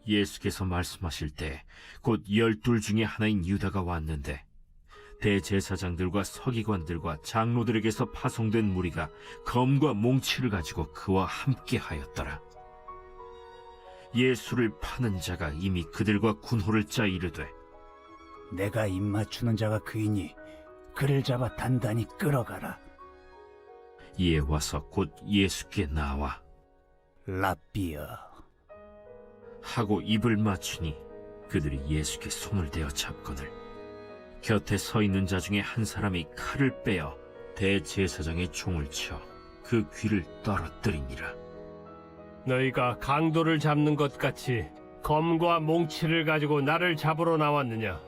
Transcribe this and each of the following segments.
예수께서 말씀하실 때 곧 12 중에 하나인 유다가 왔는데 대제사장들과 서기관들과 장로들에게서 파송된 무리가 검과 몽치를 가지고 그와 함께 하였더라. 예수를 파는 자가 이미 그들과 군호를 짜 이르되, 내가 입맞추는 자가 그이니 그를 잡아 단단히 끌어가라. 이에 와서 곧 예수께 나와 랍비여. 하고 입을 맞추니 그들이 예수께 손을 대어 잡거늘 곁에 서 있는 자 중에 한 사람이 칼을 빼어 대제사장의 총을 쳐 그 귀를 떨어뜨리니라. 너희가 강도를 잡는 것 같이 검과 몽치를 가지고 나를 잡으러 나왔느냐?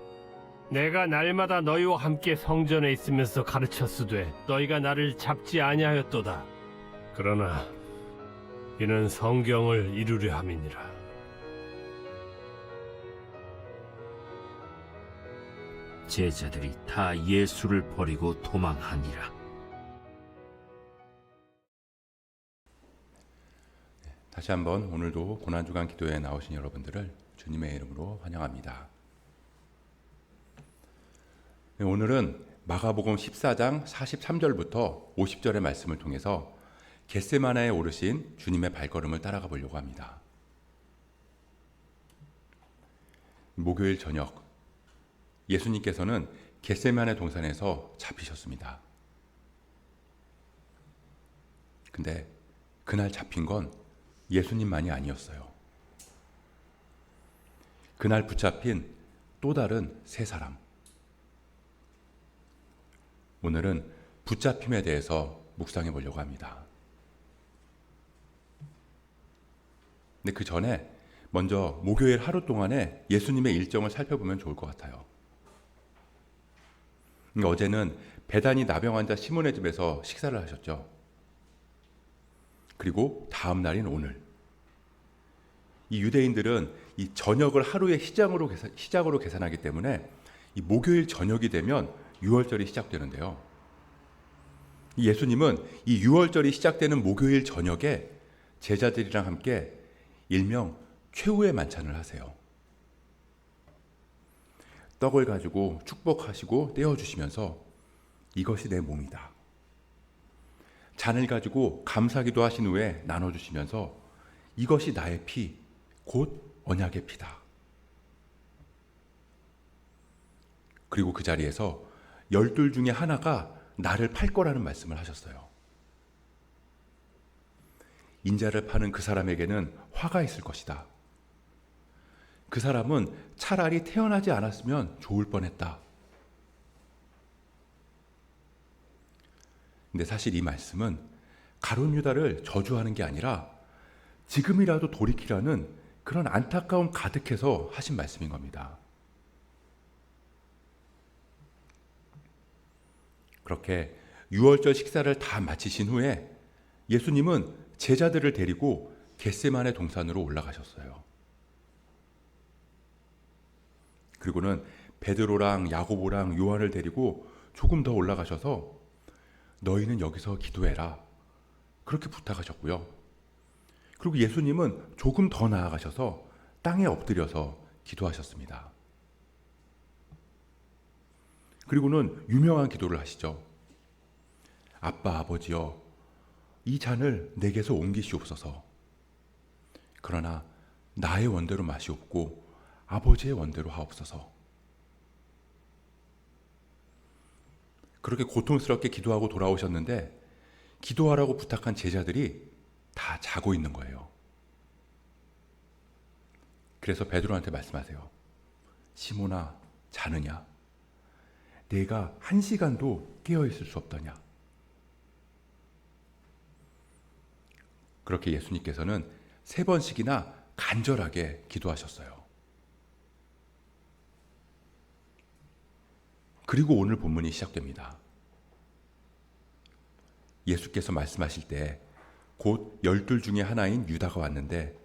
내가 날마다 너희와 함께 성전에 있으면서 가르쳤으되 너희가 나를 잡지 아니하였도다. 그러나 이는 성경을 이루려 함이니라. 제자들이 다 예수를 버리고 도망하니라. 다시 한번 오늘도 고난주간 기도에 나오신 여러분들을 주님의 이름으로 환영합니다. 오늘은 마가복음 14장 43절부터 50절의 말씀을 통해서 겟세마네에 오르신 주님의 발걸음을 따라가 보려고 합니다. 목요일 저녁 예수님께서는 겟세마네 동산에서 잡히셨습니다. 근데 그날 잡힌 건 예수님만이 아니었어요. 그날 붙잡힌 또 다른 세 사람. 오늘은 붙잡힘에 대해서 묵상해 보려고 합니다. 근데 그 전에 먼저 목요일 하루 동안의 예수님의 일정을 살펴보면 좋을 것 같아요. 어제는 베다니 나병 환자 시몬의 집에서 식사를 하셨죠. 그리고 다음 날인 오늘, 이 유대인들은 이 저녁을 하루의 시작으로 계산하기 때문에 이 목요일 저녁이 되면 유월절이 시작되는데요. 예수님은 이 유월절이 시작되는 목요일 저녁에 제자들이랑 함께 일명 최후의 만찬을 하세요. 떡을 가지고 축복하시고 떼어주시면서 이것이 내 몸이다. 잔을 가지고 감사기도 하신 후에 나눠주시면서 이것이 나의 피, 곧 언약의 피다. 그리고 그 자리에서 12 중에 하나가 나를 팔 거라는 말씀을 하셨어요. 인자를 파는 그 사람에게는 화가 있을 것이다. 그 사람은 차라리 태어나지 않았으면 좋을 뻔했다. 근데 사실 이 말씀은 가룟 유다를 저주하는 게 아니라 지금이라도 돌이키라는 그런 안타까움 가득해서 하신 말씀인 겁니다. 그렇게 유월절 식사를 다 마치신 후에 예수님은 제자들을 데리고 겟세마네 동산으로 올라가셨어요. 그리고는 베드로랑 야고보랑 요한을 데리고 조금 더 올라가셔서 너희는 여기서 기도해라. 그렇게 부탁하셨고요. 그리고 예수님은 조금 더 나아가셔서 땅에 엎드려서 기도하셨습니다. 그리고는 유명한 기도를 하시죠. 아빠 아버지여, 이 잔을 내게서 옮기시옵소서. 그러나 나의 원대로 마시옵고 아버지의 원대로 하옵소서. 그렇게 고통스럽게 기도하고 돌아오셨는데 기도하라고 부탁한 제자들이 다 자고 있는 거예요. 그래서 베드로한테 말씀하세요. 시몬아, 자느냐? 내가 1시간도 깨어있을 수 없더냐? 그렇게 예수님께서는 3번씩이나 간절하게 기도하셨어요. 그리고 오늘 본문이 시작됩니다. 예수께서 말씀하실 때 곧 12 중에 하나인 유다가 왔는데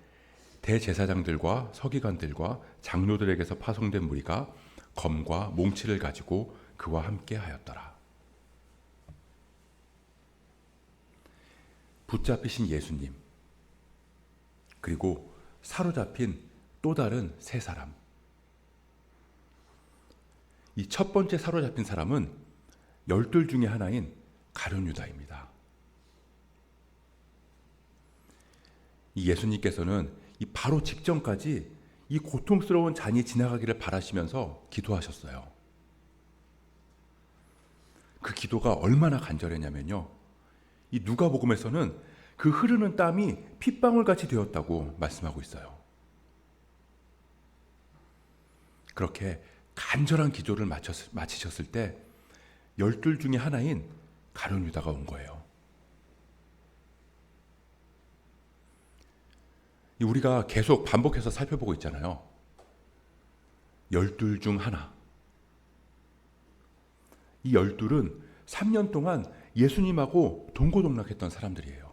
대제사장들과 서기관들과 장로들에게서 파송된 무리가 검과 몽치를 가지고 그와 함께 하였더라. 붙잡히신 예수님, 그리고 사로잡힌 또 다른 세 사람. 이 첫 번째 사로잡힌 사람은 12 중에 하나인 가룟 유다입니다. 이 예수님께서는 이 바로 직전까지 이 고통스러운 잔이 지나가기를 바라시면서 기도하셨어요. 그 기도가 얼마나 간절했냐면요, 이 누가복음에서는 그 흐르는 땀이 핏방울같이 되었다고 말씀하고 있어요. 그렇게 간절한 기도를 마치셨을 때 12 중에 하나인 가룟 유다가 온 거예요. 우리가 계속 반복해서 살펴보고 있잖아요. 12 중 하나. 이 12은 3년 동안 예수님하고 동고동락했던 사람들이에요.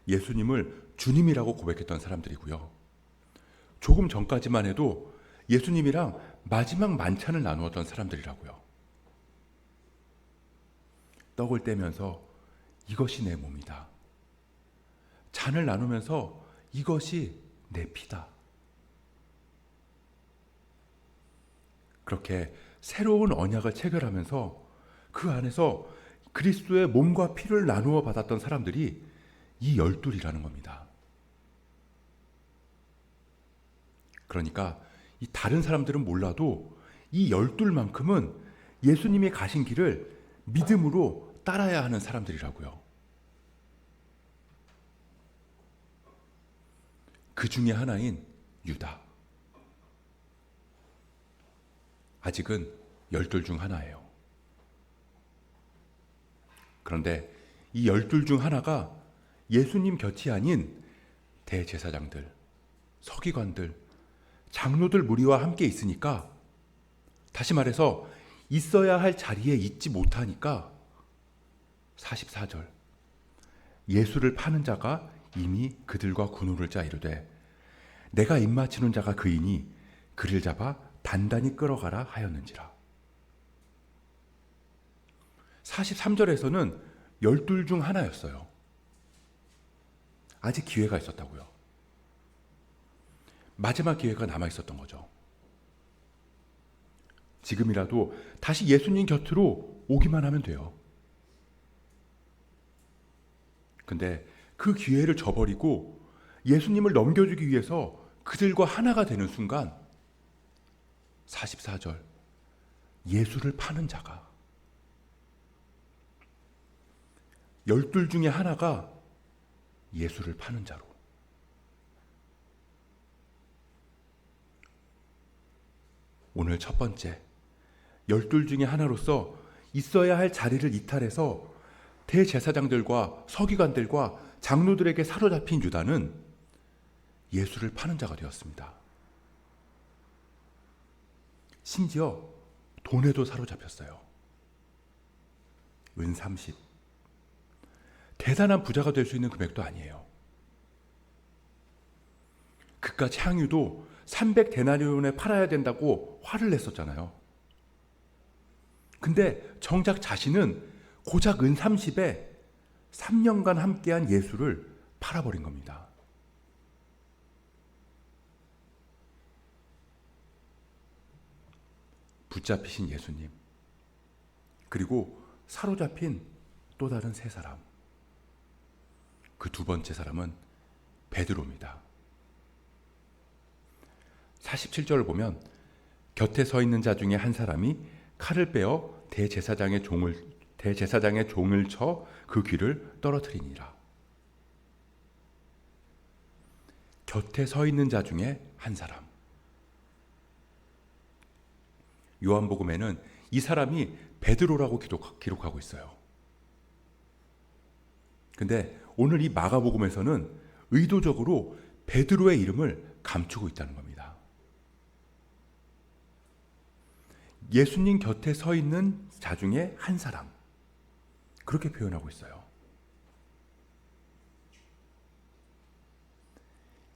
예수님을 주님이라고 고백했던 사람들이고요. 조금 전까지만 해도 예수님이랑 마지막 만찬을 나누었던 사람들이라고요. 떡을 떼면서 이것이 내 몸이다. 잔을 나누면서 이것이 내 피다. 그렇게 새로운 언약을 체결하면서 그 안에서 그리스도의 몸과 피를 나누어 받았던 사람들이 이 12이라는 겁니다. 그러니까 이 다른 사람들은 몰라도 이 12만큼은 예수님이 가신 길을 믿음으로 따라야 하는 사람들이라고요. 그 중에 하나인 유다. 아직은 12 중 하나예요. 그런데 이 12 중 하나가 예수님 곁이 아닌 대제사장들, 서기관들, 장로들 무리와 함께 있으니까, 다시 말해서 있어야 할 자리에 있지 못하니까 44절, 예수를 파는 자가 이미 그들과 군우를 짜 이르되 내가 입맞추는 자가 그이니 그를 잡아 단단히 끌어가라 하였는지라. 43절에서는 12 중 하나였어요. 아직 기회가 있었다고요. 마지막 기회가 남아 있었던 거죠. 지금이라도 다시 예수님 곁으로 오기만 하면 돼요. 근데 그 기회를 저버리고 예수님을 넘겨주기 위해서 그들과 하나가 되는 순간, 44절, 예수를 파는 자가, 12 중에 하나가 예수를 파는 자로. 오늘 첫 번째, 12 중에 하나로서 있어야 할 자리를 이탈해서 대제사장들과 서기관들과 장로들에게 사로잡힌 유다는 예수를 파는 자가 되었습니다. 심지어 돈에도 사로잡혔어요. 은 30. 대단한 부자가 될 수 있는 금액도 아니에요. 그깟 향유도 300데나리온에 팔아야 된다고 화를 냈었잖아요. 근데 정작 자신은 고작 은 30에 3년간 함께한 예수를 팔아버린 겁니다. 붙잡히신 예수님, 그리고 사로잡힌 또 다른 세 사람. 그 두 번째 사람은 베드로입니다. 47절을 보면 곁에 서 있는 자 중에 한 사람이 칼을 빼어 대제사장의 종을 쳐 그 귀를 떨어뜨리니라. 곁에 서 있는 자 중에 한 사람. 요한복음에는 이 사람이 베드로라고 기록하고 있어요. 근데 오늘 이 마가복음에서는 의도적으로 베드로의 이름을 감추고 있다는 겁니다. 예수님 곁에 서 있는 자 중에 한 사람, 그렇게 표현하고 있어요.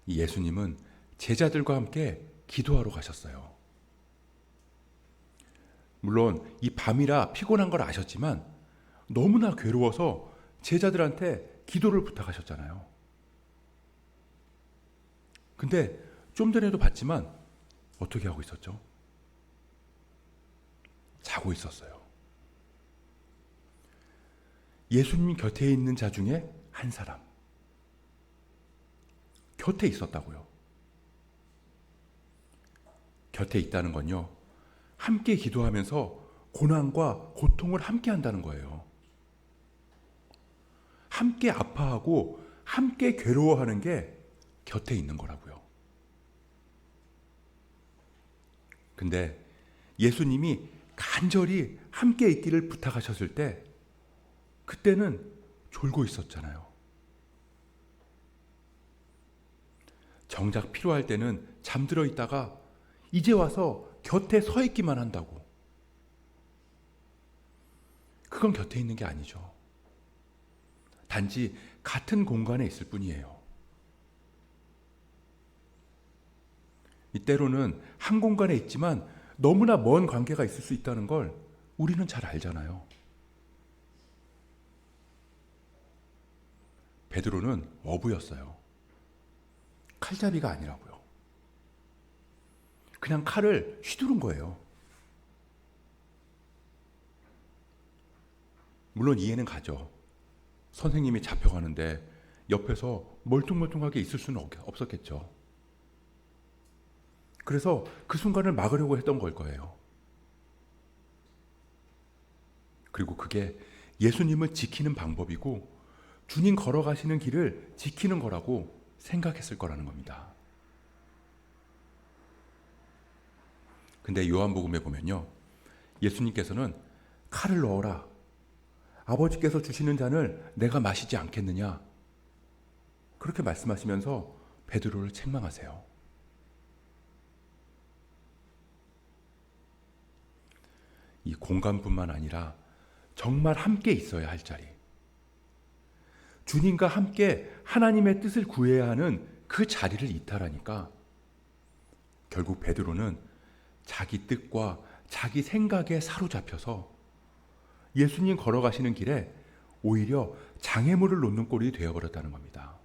이 예수님은 제자들과 함께 기도하러 가셨어요. 물론 이 밤이라 피곤한 걸 아셨지만 너무나 괴로워서 제자들한테 기도를 부탁하셨잖아요. 근데 좀 전에도 봤지만 어떻게 하고 있었죠? 자고 있었어요. 예수님 곁에 있는 자 중에 한 사람. 곁에 있었다고요. 곁에 있다는 건요, 함께 기도하면서 고난과 고통을 함께 한다는 거예요. 함께 아파하고 함께 괴로워하는 게 곁에 있는 거라고요. 근데 예수님이 간절히 함께 있기를 부탁하셨을 때 그때는 졸고 있었잖아요. 정작 필요할 때는 잠들어 있다가 이제 와서 곁에 서 있기만 한다고. 그건 곁에 있는 게 아니죠. 단지 같은 공간에 있을 뿐이에요. 때로는 한 공간에 있지만 너무나 먼 관계가 있을 수 있다는 걸 우리는 잘 알잖아요. 베드로는 어부였어요. 칼잡이가 아니라고요. 그냥 칼을 휘두른 거예요. 물론 이해는 가죠. 선생님이 잡혀가는데 옆에서 멀뚱멀뚱하게 있을 수는 없었겠죠. 그래서 그 순간을 막으려고 했던 걸 거예요. 그리고 그게 예수님을 지키는 방법이고 주님 걸어가시는 길을 지키는 거라고 생각했을 거라는 겁니다. 근데 요한복음에 보면요, 예수님께서는 칼을 넣어라. 아버지께서 주시는 잔을 내가 마시지 않겠느냐. 그렇게 말씀하시면서 베드로를 책망하세요. 이 공간뿐만 아니라 정말 함께 있어야 할 자리. 주님과 함께 하나님의 뜻을 구해야 하는 그 자리를 이탈하니까 결국 베드로는 자기 뜻과 자기 생각에 사로잡혀서 예수님 걸어가시는 길에 오히려 장애물을 놓는 꼴이 되어버렸다는 겁니다.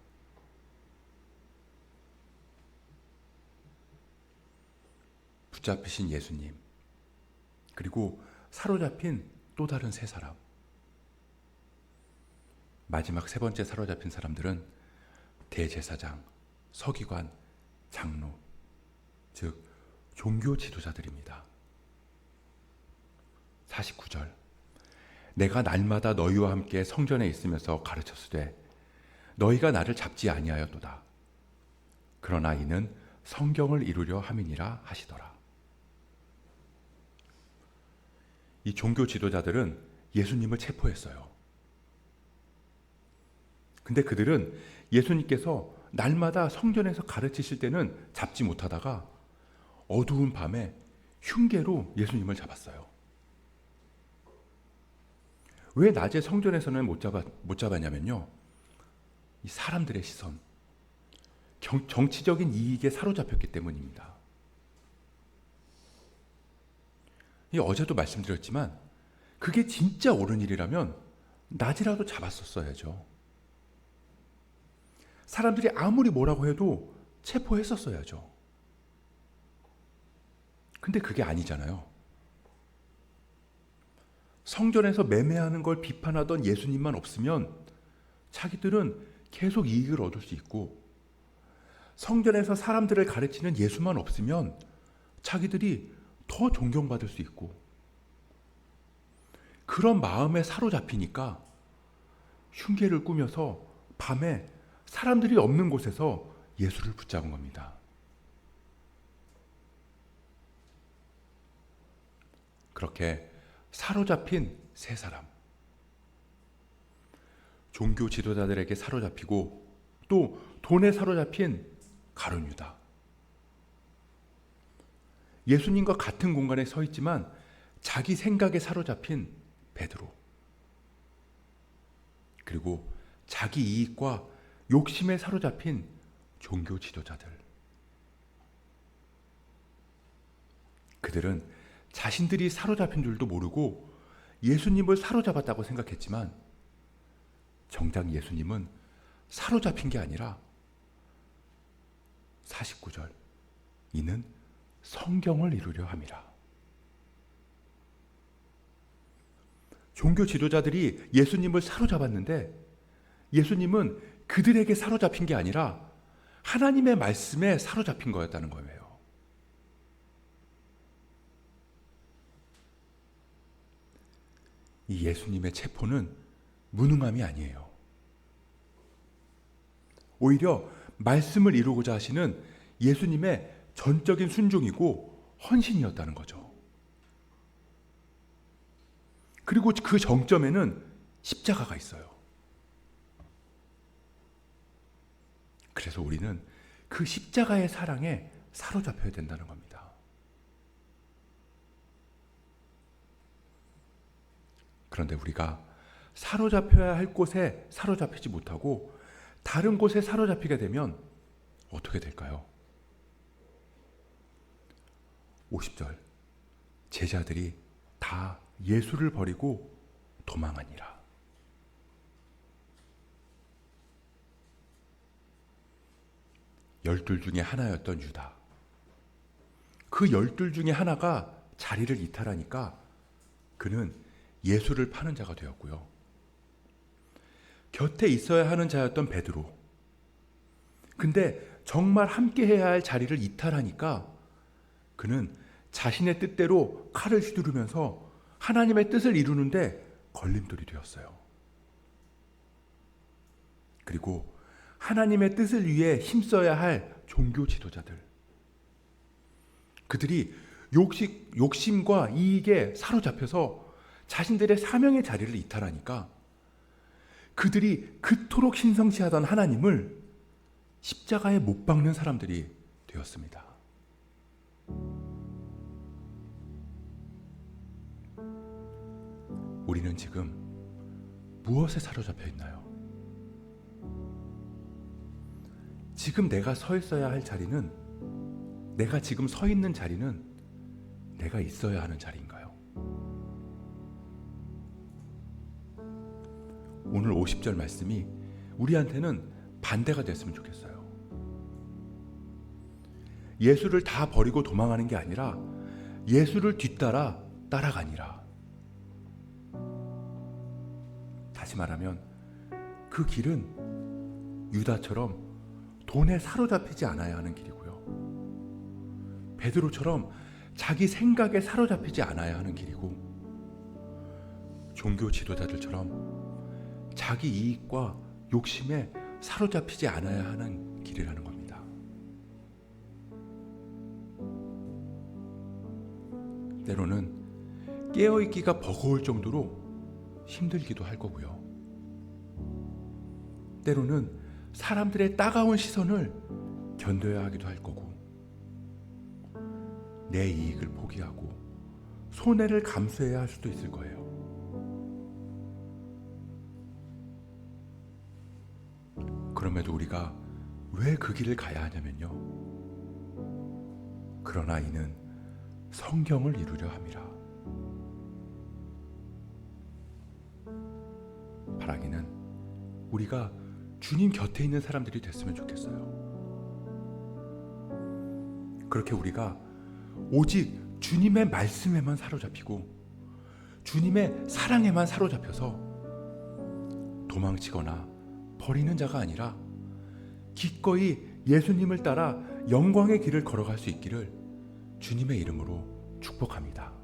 붙잡히신 예수님, 그리고 사로잡힌 또 다른 세 사람. 마지막 세 번째 사로잡힌 사람들은 대제사장, 서기관, 장로, 즉 종교 지도자들입니다. 49절, 내가 날마다 너희와 함께 성전에 있으면서 가르쳤으되 너희가 나를 잡지 아니하였도다. 그러나 이는 성경을 이루려 함이니라 하시더라. 이 종교 지도자들은 예수님을 체포했어요. 근데 그들은 예수님께서 날마다 성전에서 가르치실 때는 잡지 못하다가 어두운 밤에 흉계로 예수님을 잡았어요. 왜 낮에 성전에서는 못 잡았냐면요, 이 사람들의 시선, 정치적인 이익에 사로잡혔기 때문입니다. 어제도 말씀드렸지만 그게 진짜 옳은 일이라면 낮이라도 잡았었어야죠. 사람들이 아무리 뭐라고 해도 체포했었어야죠. 근데 그게 아니잖아요. 성전에서 매매하는 걸 비판하던 예수님만 없으면 자기들은 계속 이익을 얻을 수 있고, 성전에서 사람들을 가르치는 예수만 없으면 자기들이 더 존경받을 수 있고, 그런 마음에 사로잡히니까 흉계를 꾸며서 밤에 사람들이 없는 곳에서 예수를 붙잡은 겁니다. 그렇게 사로잡힌 세 사람, 종교 지도자들에게 사로잡히고 또 돈에 사로잡힌 가룟 유다, 예수님과 같은 공간에 서 있지만 자기 생각에 사로잡힌 베드로, 그리고 자기 이익과 욕심에 사로잡힌 종교 지도자들. 그들은 자신들이 사로잡힌 줄도 모르고 예수님을 사로잡았다고 생각했지만 정작 예수님은 사로잡힌 게 아니라 49절 이는 성경을 이루려 함이라. 종교 지도자들이 예수님을 사로잡았는데 예수님은 그들에게 사로잡힌 게 아니라 하나님의 말씀에 사로잡힌 거였다는 거예요. 이 예수님의 체포는 무능함이 아니에요. 오히려 말씀을 이루고자 하시는 예수님의 전적인 순종이고 헌신이었다는 거죠. 그리고 그 정점에는 십자가가 있어요. 그래서 우리는 그 십자가의 사랑에 사로잡혀야 된다는 겁니다. 그런데 우리가 사로잡혀야 할 곳에 사로잡히지 못하고 다른 곳에 사로잡히게 되면 어떻게 될까요? 50절 제자들이 다 예수를 버리고 도망하니라. 열둘 중에 하나였던 유다. 그 열둘 중에 하나가 자리를 이탈하니까 그는 예수를 파는 자가 되었고요. 곁에 있어야 하는 자였던 베드로. 근데 정말 함께 해야 할 자리를 이탈하니까 그는 자신의 뜻대로 칼을 휘두르면서 하나님의 뜻을 이루는데 걸림돌이 되었어요. 그리고 하나님의 뜻을 위해 힘써야 할 종교 지도자들. 그들이 욕심과 이익에 사로잡혀서 자신들의 사명의 자리를 이탈하니까 그들이 그토록 신성시하던 하나님을 십자가에 못 박는 사람들이 되었습니다. 우리는 지금 무엇에 사로잡혀 있나요? 지금 내가 서 있어야 할 자리는, 내가 지금 서 있는 자리는 내가 있어야 하는 자리인가요? 오늘 50절 말씀이 우리한테는 반대가 됐으면 좋겠어요. 예수를 다 버리고 도망하는 게 아니라 예수를 뒤따라 따라가니라. 다시 말하면 그 길은 유다처럼 돈에 사로잡히지 않아야 하는 길이고요. 베드로처럼 자기 생각에 사로잡히지 않아야 하는 길이고, 종교 지도자들처럼 자기 이익과 욕심에 사로잡히지 않아야 하는 길이라는 겁니다. 때로는 깨어있기가 버거울 정도로 힘들기도 할 거고요. 때로는 사람들의 따가운 시선을 견뎌야 하기도 할 거고, 내 이익을 포기하고 손해를 감수해야 할 수도 있을 거예요. 그럼에도 우리가 왜 그 길을 가야 하냐면요, 그러나 이는 성경을 이루려 함이라. 바라기는 우리가 주님 곁에 있는 사람들이 됐으면 좋겠어요. 그렇게 우리가 오직 주님의 말씀에만 사로잡히고 주님의 사랑에만 사로잡혀서 도망치거나 버리는 자가 아니라 기꺼이 예수님을 따라 영광의 길을 걸어갈 수 있기를 주님의 이름으로 축복합니다.